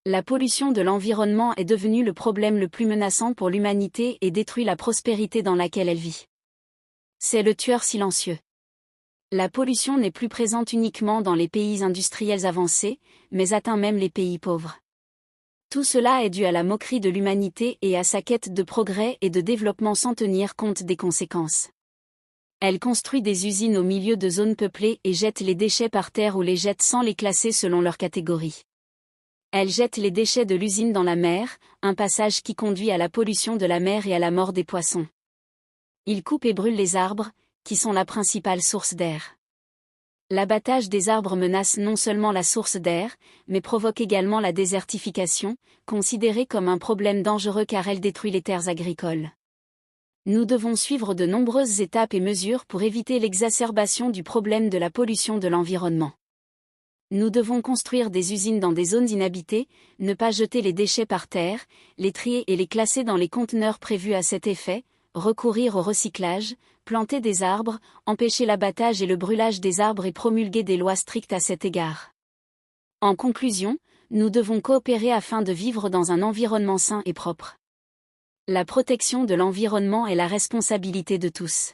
La pollution de l'environnement est devenue le problème le plus menaçant pour l'humanité et détruit la prospérité dans laquelle elle vit. C'est le tueur silencieux. La pollution n'est plus présente uniquement dans les pays industriels avancés, mais atteint même les pays pauvres. Tout cela est dû à la moquerie de l'humanité et à sa quête de progrès et de développement sans tenir compte des conséquences. Elle construit des usines au milieu de zones peuplées et jette les déchets par terre ou les jette sans les classer selon leur catégorie. Elle jette les déchets de l'usine dans la mer, un passage qui conduit à la pollution de la mer et à la mort des poissons. Il coupe et brûle les arbres, qui sont la principale source d'air. L'abattage des arbres menace non seulement la source d'air, mais provoque également la désertification, considérée comme un problème dangereux car elle détruit les terres agricoles. Nous devons suivre de nombreuses étapes et mesures pour éviter l'exacerbation du problème de la pollution de l'environnement. Nous devons construire des usines dans des zones inhabitées, ne pas jeter les déchets par terre, les trier et les classer dans les conteneurs prévus à cet effet, recourir au recyclage, planter des arbres, empêcher l'abattage et le brûlage des arbres et promulguer des lois strictes à cet égard. En conclusion, nous devons coopérer afin de vivre dans un environnement sain et propre. La protection de l'environnement est la responsabilité de tous.